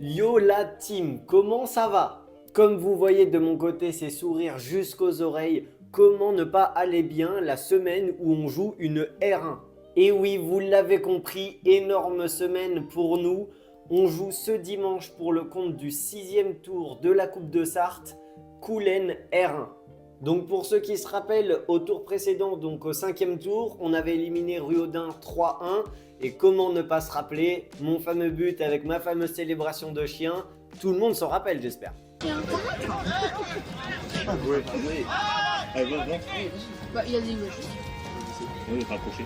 Yo la team, comment ça va? Comme vous voyez de mon côté ces sourires jusqu'aux oreilles, comment ne pas aller bien la semaine où on joue une R1? Et oui, vous l'avez compris, énorme semaine pour nous. On joue ce dimanche pour le compte du 6e tour de la Coupe de Sarthe, Coulennes R1. Donc pour ceux qui se rappellent, au tour précédent, donc au 5e tour, on avait éliminé Ruaudin 3-1. Et comment ne pas se rappeler mon fameux but avec ma fameuse célébration de chien. Tout le monde s'en rappelle, j'espère. Ouais. Allez, va. Bah, il y a des images. Oui, rapproché.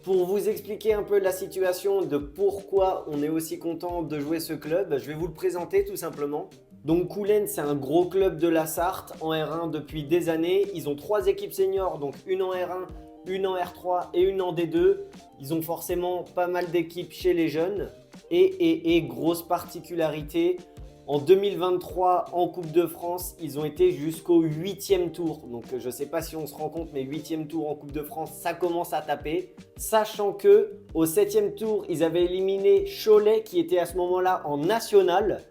Pour vous expliquer un peu la situation de pourquoi on est aussi content de jouer ce club, je vais vous le présenter tout simplement. Donc Coulennes, c'est un gros club de la Sarthe en R1 depuis des années. Ils ont 3 équipes seniors, donc une en R1, une en R3 et une en D2. Ils ont forcément pas mal d'équipes chez les jeunes. Et grosse particularité, en 2023, en Coupe de France, ils ont été jusqu'au 8e tour. Donc je ne sais pas si on se rend compte, mais 8e tour en Coupe de France, ça commence à taper. Sachant que au 7e tour, ils avaient éliminé Cholet qui était à ce moment-là en national.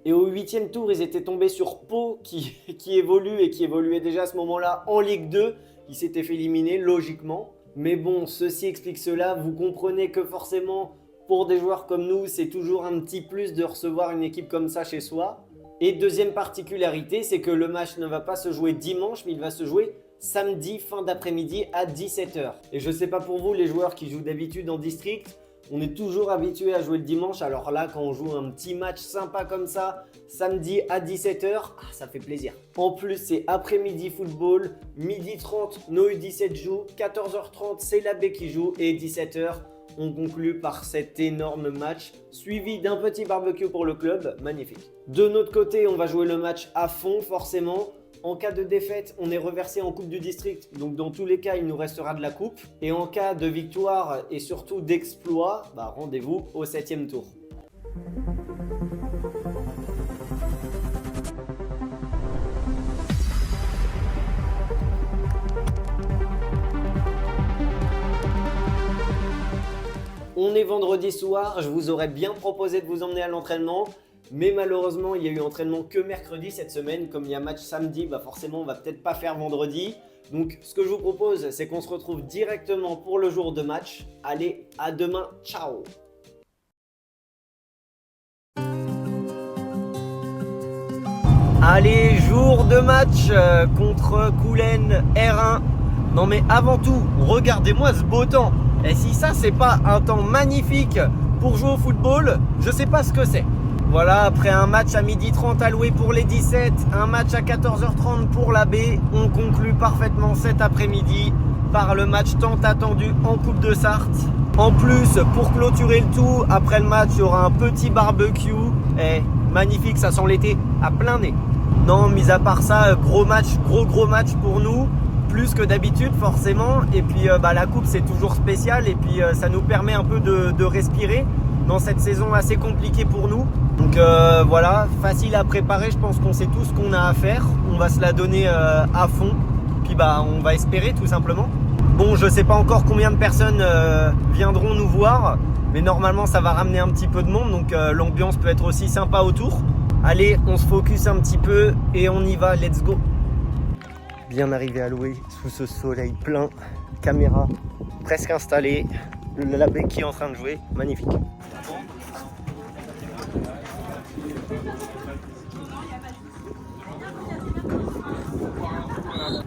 Et au 8e tour, ils étaient tombés sur Pau qui évolue et qui évoluait déjà à ce moment-là en Ligue 2. Ils s'étaient fait éliminer logiquement. Mais bon, ceci explique cela. Vous comprenez que forcément, pour des joueurs comme nous, c'est toujours un petit plus de recevoir une équipe comme ça chez soi. Et deuxième particularité, c'est que le match ne va pas se jouer dimanche, mais il va se jouer samedi fin d'après-midi à 17h. Et je ne sais pas pour vous, les joueurs qui jouent d'habitude en district, on est toujours habitué à jouer le dimanche. Alors là, quand on joue un petit match sympa comme ça, samedi à 17h, ça fait plaisir. En plus, c'est après-midi football, 12h30, nos U17 jouent, 14h30, c'est l'AB qui joue et 17h, on conclut par cet énorme match, suivi d'un petit barbecue pour le club, magnifique. De notre côté, on va jouer le match à fond, forcément. En cas de défaite, on est reversé en Coupe du District, donc dans tous les cas, il nous restera de la coupe. Et en cas de victoire et surtout d'exploit, rendez-vous au 7e tour. On est vendredi soir, je vous aurais bien proposé de vous emmener à l'entraînement. Mais malheureusement, il y a eu entraînement que mercredi cette semaine. Comme il y a match samedi, forcément, on va peut-être pas faire vendredi. Donc, ce que je vous propose, c'est qu'on se retrouve directement pour le jour de match. Allez, à demain, ciao! Allez, jour de match contre Coulennes R1. Non mais avant tout, regardez-moi ce beau temps. Et si ça, c'est pas un temps magnifique pour jouer au football, je sais pas ce que c'est. Voilà, après un match à 12h30 alloué pour les 17, un match à 14h30 pour la B, on conclut parfaitement cet après-midi par le match tant attendu en Coupe de Sarthe. En plus, pour clôturer le tout, après le match, il y aura un petit barbecue. Magnifique, ça sent l'été à plein nez. Non, mis à part ça, gros match pour nous, plus que d'habitude forcément. Et puis la coupe, c'est toujours spécial et puis ça nous permet un peu de respirer dans cette saison assez compliquée pour nous. Donc voilà, facile à préparer, je pense qu'on sait tout ce qu'on a à faire. On va se la donner à fond, puis on va espérer tout simplement. Bon, je sais pas encore combien de personnes viendront nous voir, mais normalement ça va ramener un petit peu de monde, donc l'ambiance peut être aussi sympa autour. Allez, on se focus un petit peu et on y va, let's go. Bien arrivé à louer sous ce soleil plein, caméra presque installée, le labé qui est en train de jouer, magnifique.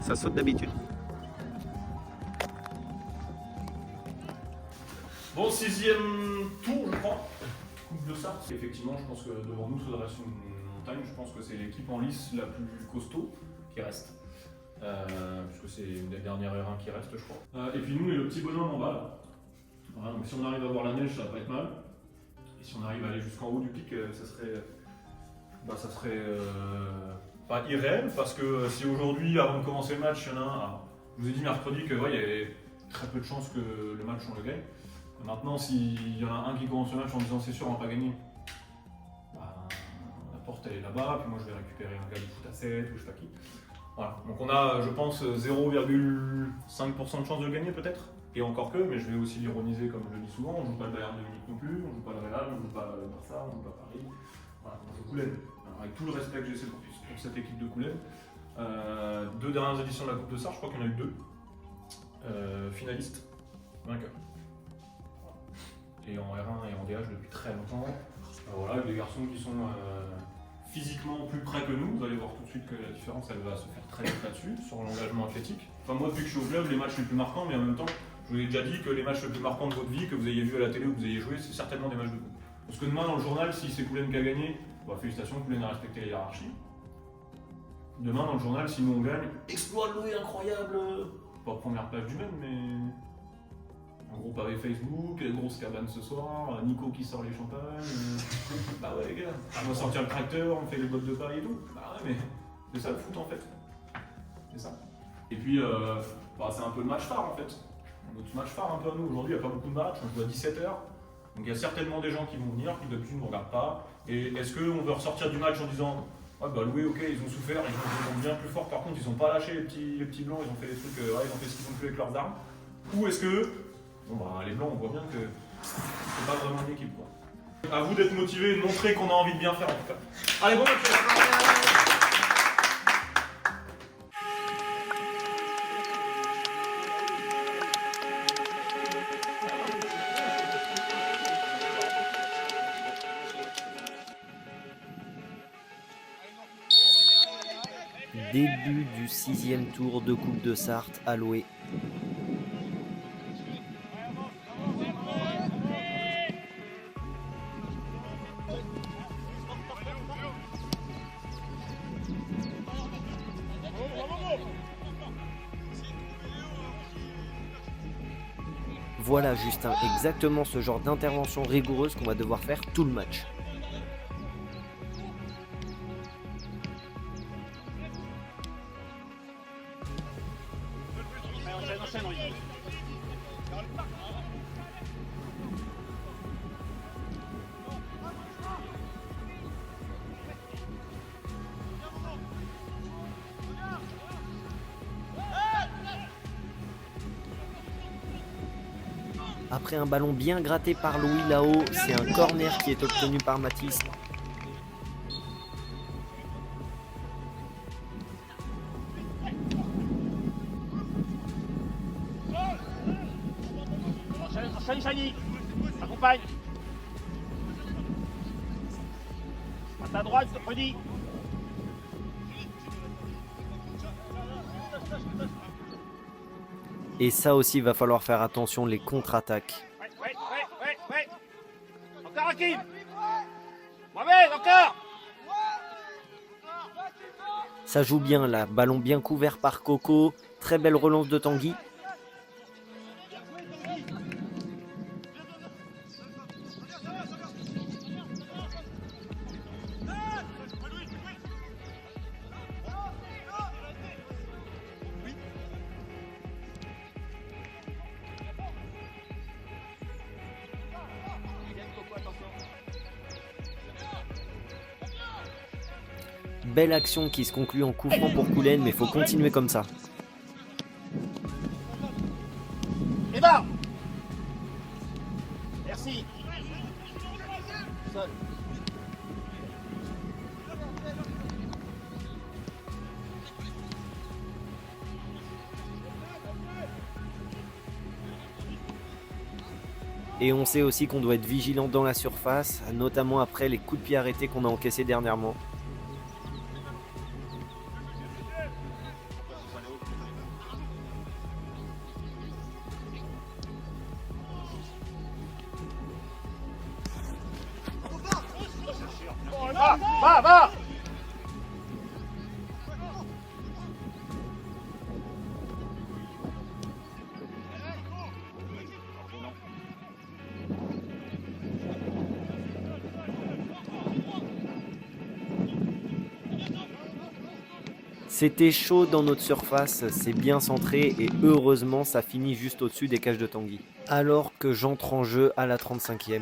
Ça saute d'habitude. Bon, 6e tour, je crois. Coupe de Sarthe. Effectivement, je pense que devant nous, ça reste une montagne. Je pense que c'est l'équipe en lice la plus costaud qui reste. Puisque c'est une des dernières R1 qui reste, je crois. Et puis nous, on est le petit bonhomme en bas. Là. Voilà, donc si on arrive à voir la neige, ça va pas être mal. Et si on arrive à aller jusqu'en haut du pic, ça serait ça serait pas irréel, parce que si aujourd'hui, avant de commencer le match, il y en a un, je vous ai dit mercredi que ouais, il y avait très peu de chances que le match on le gagne. Maintenant, s'il y en a un qui commence le match en disant c'est sûr on va pas gagner, la porte elle est là-bas, puis moi je vais récupérer un gars de foot à 7 ou je sais pas qui. Voilà. Donc on a, je pense, 0,5% de chance de gagner peut-être. Et encore que, mais je vais aussi l'ironiser comme je le dis souvent, on ne joue pas le Bayern de Munich non plus, on ne joue pas le Real, on ne joue pas le Barça, on ne joue pas Paris. Voilà, on joue Coulennes. Alors, avec tout le respect que j'ai pour cette équipe de Coulennes, 2 dernières éditions de la Coupe de Sarre, je crois qu'il y en a eu 2. Finalistes, vainqueurs. Voilà. Et en R1 et en DH depuis très longtemps. Voilà, avec des garçons qui sont physiquement plus près que nous. Vous allez voir tout de suite que la différence elle va se faire très vite là-dessus, sur l'engagement athlétique. Enfin moi depuis que je suis au club, les matchs les plus marquants, mais en même temps, je vous ai déjà dit que les matchs les plus marquants de votre vie, que vous ayez vu à la télé ou que vous ayez joué, c'est certainement des matchs de coupe. Parce que demain dans le journal, si c'est Coulennes qui a gagné, félicitations, Coulennes a respecté la hiérarchie. Demain dans le journal, si nous on gagne, exploit Loué incroyable, pas première page du même, mais un gros pavé Facebook, grosse cabane ce soir, Nico qui sort les champagnes. Bah ouais les gars, on va sortir le tracteur, on fait les bottes de paille et tout. Bah ouais mais c'est ça le foot en fait. C'est ça. Et puis c'est un peu le match phare en fait. Notre match phare un peu à nous aujourd'hui, il n'y a pas beaucoup de matchs, on joue à 17h. Donc il y a certainement des gens qui vont venir, qui d'habitude ne nous regardent pas. Et est-ce qu'on veut ressortir du match en disant ouais bah Loué ok ils ont souffert, ils ont bien plus fort, par contre ils n'ont pas lâché les petits blancs, ils ont fait des trucs, ils ont fait ce qu'ils ont pu avec leurs armes. Ou est-ce que les blancs on voit bien que c'est pas vraiment une équipe quoi. À vous d'être motivés et de montrer qu'on a envie de bien faire en tout cas. Allez bon match. Début du 6e tour de Coupe de Sarthe à Loué. Voilà Justin, exactement ce genre d'intervention rigoureuse qu'on va devoir faire tout le match. Après un ballon bien gratté par Louis là-haut, c'est un corner qui est obtenu par Mathis. Chani, accompagne. À ta droite, Rudy. Et ça aussi, il va falloir faire attention, les contre-attaques. Ouais. Encore Hakim. Mohamed, encore. Ça joue bien là, ballon bien couvert par Coco. Très belle relance de Tanguy. Belle action qui se conclut en coup franc pour Coulennes, mais il faut continuer comme ça. Et va. Merci. Seul. Et on sait aussi qu'on doit être vigilant dans la surface, notamment après les coups de pied arrêtés qu'on a encaissés dernièrement. Va. C'était chaud dans notre surface, c'est bien centré et heureusement ça finit juste au-dessus des cages de Tanguy. Alors que j'entre en jeu à la 35e.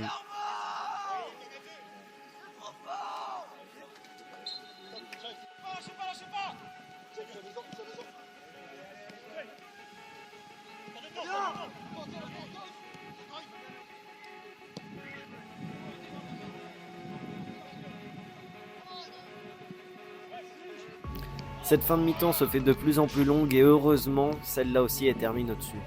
Cette fin de mi-temps se fait de plus en plus longue et heureusement, celle-là aussi elle termine au-dessus.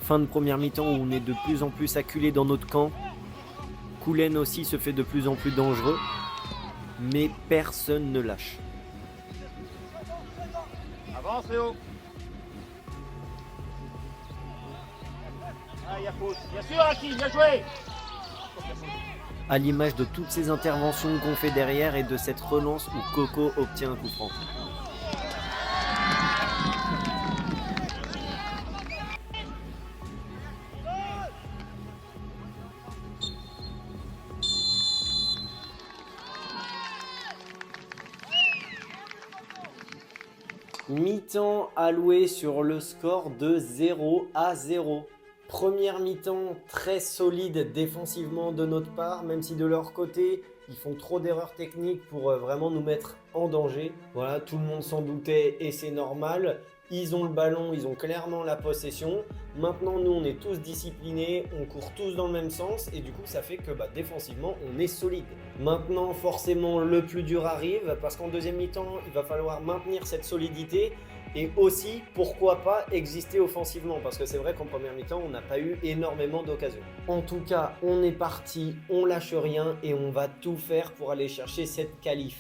Fin de première mi-temps où on est de plus en plus acculé dans notre camp. Coulennes aussi se fait de plus en plus dangereux, mais personne ne lâche. Avance Léo. Ah, il y a faute. Bien sûr, Hakim, bien joué. À l'image de toutes ces interventions qu'on fait derrière et de cette relance où Coco obtient un coup franc. Mi-temps alloué sur le score de 0-0. Première mi-temps très solide défensivement de notre part, même si de leur côté, ils font trop d'erreurs techniques pour vraiment nous mettre en danger. Voilà, tout le monde s'en doutait et c'est normal. Ils ont le ballon, ils ont clairement la possession. Maintenant, nous, on est tous disciplinés, on court tous dans le même sens et du coup, ça fait que défensivement, on est solide. Maintenant, forcément, le plus dur arrive parce qu'en deuxième mi-temps, il va falloir maintenir cette solidité et aussi, pourquoi pas, exister offensivement parce que c'est vrai qu'en première mi-temps, on n'a pas eu énormément d'occasions. En tout cas, on est parti, on lâche rien et on va tout faire pour aller chercher cette qualif.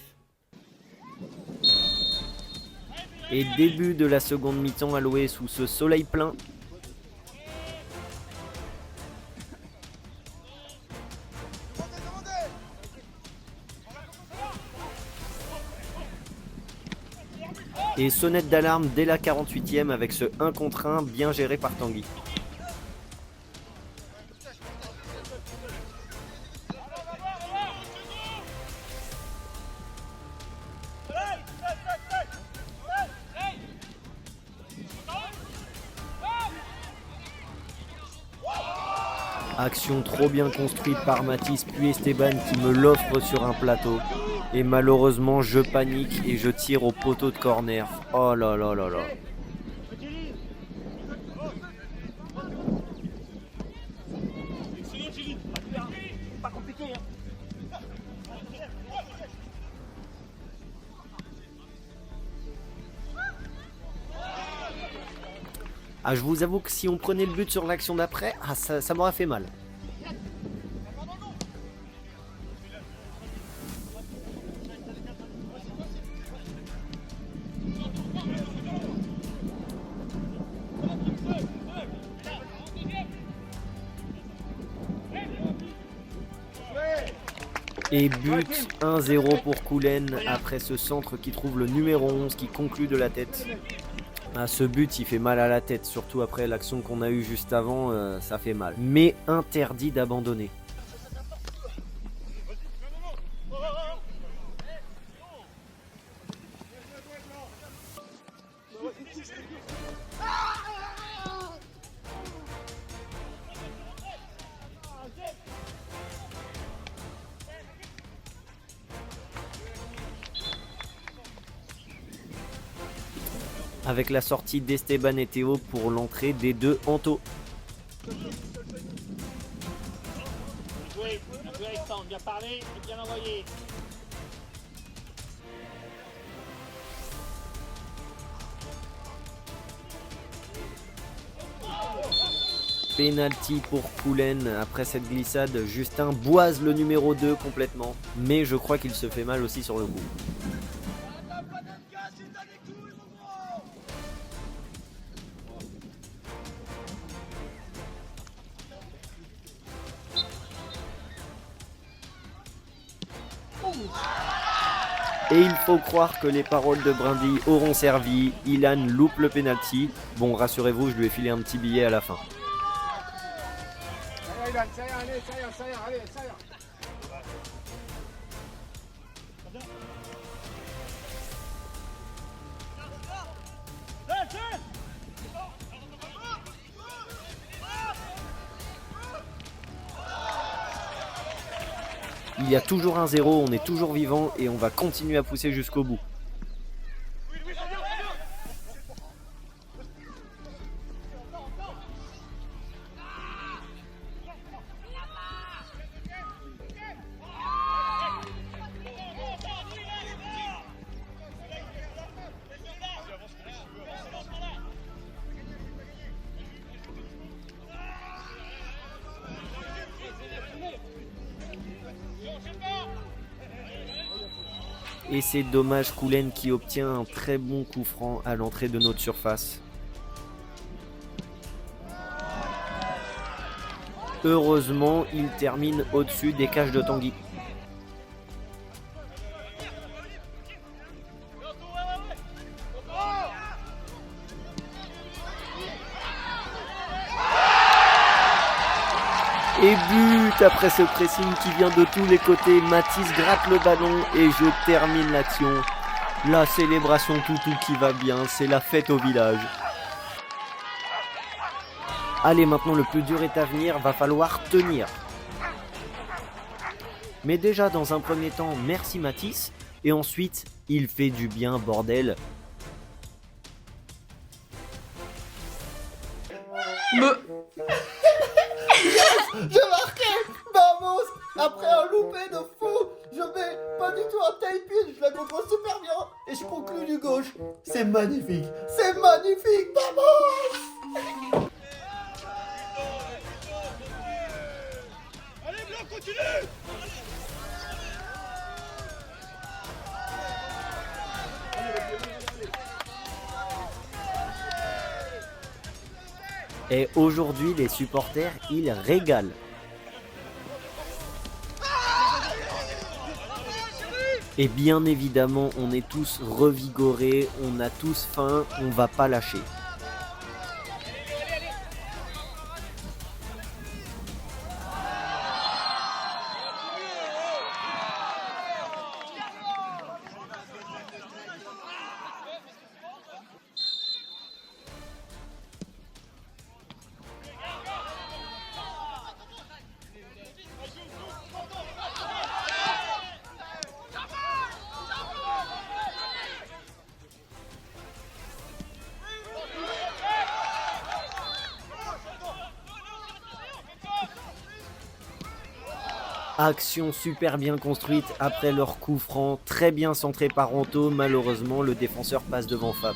Et début de la seconde mi-temps allouée sous ce soleil plein. Et sonnette d'alarme dès la 48e avec ce 1 contre 1 bien géré par Tanguy. Action trop bien construite par Mathis puis Esteban qui me l'offre sur un plateau. Et malheureusement je panique et je tire au poteau de corner. Oh là là là là. Pas compliqué, hein. Ah, je vous avoue que si on prenait le but sur l'action d'après, ça m'aurait fait mal. Et but 1-0 pour Coulennes après ce centre qui trouve le numéro 11 qui conclut de la tête. Ah, ce but il fait mal à la tête, surtout après l'action qu'on a eue juste avant, ça fait mal. Mais interdit d'abandonner. Avec la sortie d'Esteban et Théo pour l'entrée des deux Anto. Bien joué Alexandre, bien parlé et bien envoyé. Penalty pour Coulennes après cette glissade. Justin boise le numéro 2 complètement. Mais je crois qu'il se fait mal aussi sur le coup. Et il faut croire que les paroles de Brindille auront servi. Ilan loupe le penalty. Bon, rassurez-vous, je lui ai filé un petit billet à la fin. Il y a toujours un 0, on est toujours vivant et on va continuer à pousser jusqu'au bout. Et c'est dommage, Koulen qui obtient un très bon coup franc à l'entrée de notre surface. Heureusement, il termine au-dessus des cages de Tanguy. Et but après ce pressing qui vient de tous les côtés. Mathis gratte le ballon et je termine l'action. La célébration toutou qui va bien, c'est la fête au village. Allez, maintenant le plus dur est à venir, va falloir tenir. Mais déjà dans un premier temps, merci Mathis. Et ensuite, il fait du bien, bordel. J'ai marqué! Vamos! Après un loupé de fou, je mets pas du tout un taille pin, je la contrôle super bien et je conclue du gauche. C'est magnifique! C'est magnifique! Vamos! Allez, Blanc, continue! Et aujourd'hui, les supporters, ils régalent. Et bien évidemment, on est tous revigorés, on a tous faim, on va pas lâcher. Action super bien construite après leur coup franc, très bien centré par Anto, malheureusement le défenseur passe devant Fab.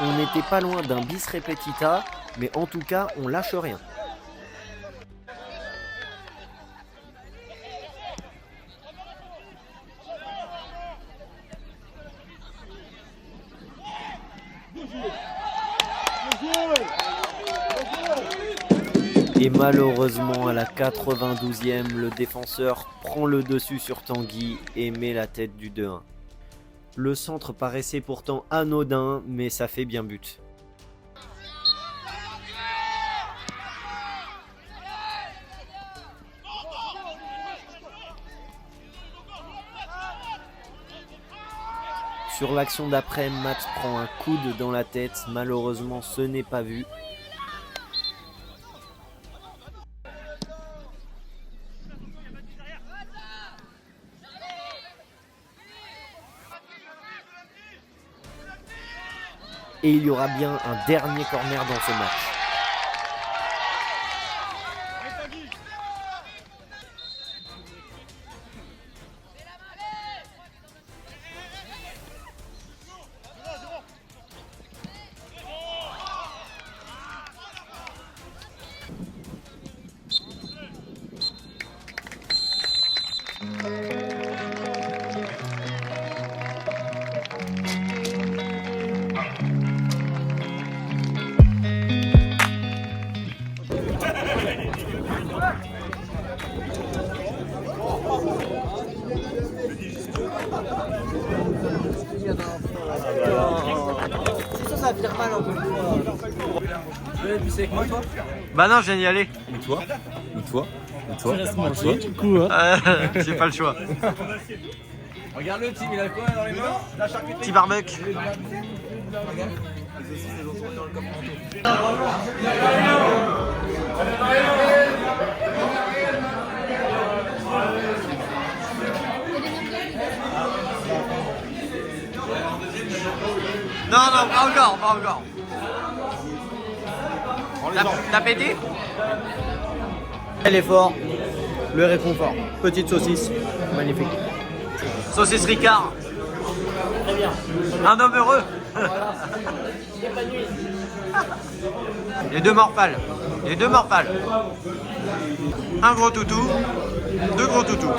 On n'était pas loin d'un bis repetita, mais en tout cas, on lâche rien. Et malheureusement, à la 92e, le défenseur prend le dessus sur Tanguy et met la tête du 2-1. Le centre paraissait pourtant anodin, mais ça fait bien but. Sur l'action d'après, Matt prend un coude dans la tête, malheureusement ce n'est pas vu. Et il y aura bien un dernier corner dans ce match. dire mal encore une fois. Tu sais avec moi, toi? Bah non, je viens d'y aller. Ou toi? Ou toi? Ou toi? Du coup, hein. J'ai pas le choix. Regarde le Tim, il a quoi dans les mains? Petit barbecue. Non, pas encore. T'as pété? L'effort, le réconfort. Petite saucisse, magnifique. Saucisse Ricard. Très bien. Un homme heureux. Les deux morphales. Un gros toutou, deux gros toutous.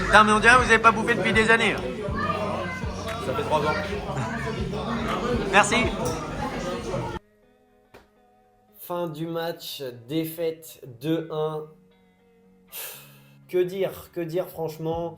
Putain, mais on dirait que vous avez pas bouffé depuis des années. Ça fait 3 ans. Merci. Fin du match, défaite 2-1. Que dire franchement,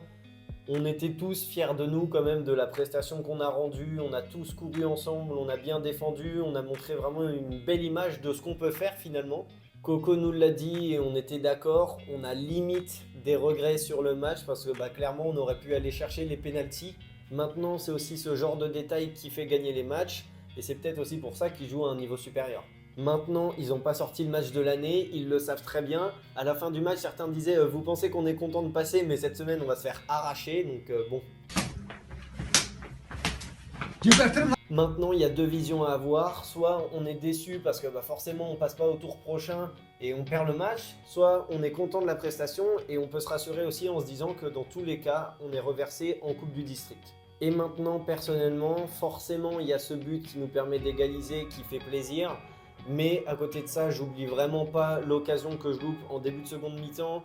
on était tous fiers de nous quand même de la prestation qu'on a rendue, on a tous couru ensemble, on a bien défendu, on a montré vraiment une belle image de ce qu'on peut faire finalement. Coco nous l'a dit et on était d'accord, on a limite des regrets sur le match parce que clairement on aurait pu aller chercher les pénaltys. Maintenant c'est aussi ce genre de détail qui fait gagner les matchs et c'est peut-être aussi pour ça qu'ils jouent à un niveau supérieur. Maintenant, ils n'ont pas sorti le match de l'année, ils le savent très bien. À la fin du match, certains disaient vous pensez qu'on est content de passer, mais cette semaine on va se faire arracher, donc bon. Maintenant, il y a deux visions à avoir. Soit on est déçu parce que forcément on passe pas au tour prochain et on perd le match. Soit on est content de la prestation et on peut se rassurer aussi en se disant que dans tous les cas, on est reversé en Coupe du District. Et maintenant, personnellement, forcément, il y a ce but qui nous permet d'égaliser, qui fait plaisir. Mais à côté de ça, j'oublie vraiment pas l'occasion que je loupe en début de seconde mi-temps.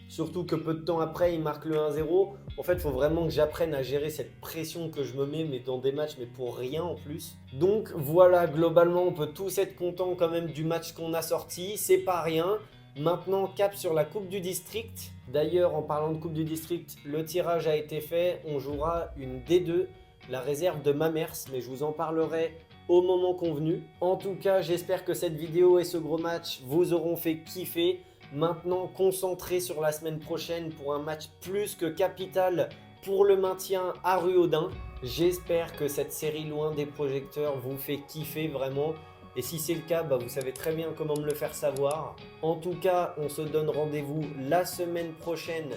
Surtout que peu de temps après, il marque le 1-0. En fait, il faut vraiment que j'apprenne à gérer cette pression que je me mets mais dans des matchs, mais pour rien en plus. Donc voilà, globalement, on peut tous être contents quand même du match qu'on a sorti. C'est pas rien. Maintenant, cap sur la Coupe du District. D'ailleurs, en parlant de Coupe du District, le tirage a été fait. On jouera une D2, la réserve de Mamers, mais je vous en parlerai au moment convenu. En tout cas, j'espère que cette vidéo et ce gros match vous auront fait kiffer. Maintenant, concentré sur la semaine prochaine pour un match plus que capital pour le maintien à Ruaudin. J'espère que cette série loin des projecteurs vous fait kiffer vraiment. Et si c'est le cas, vous savez très bien comment me le faire savoir. En tout cas, on se donne rendez-vous la semaine prochaine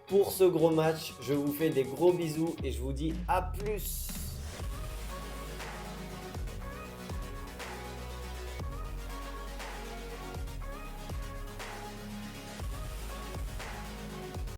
pour ce gros match. Je vous fais des gros bisous et je vous dis à plus.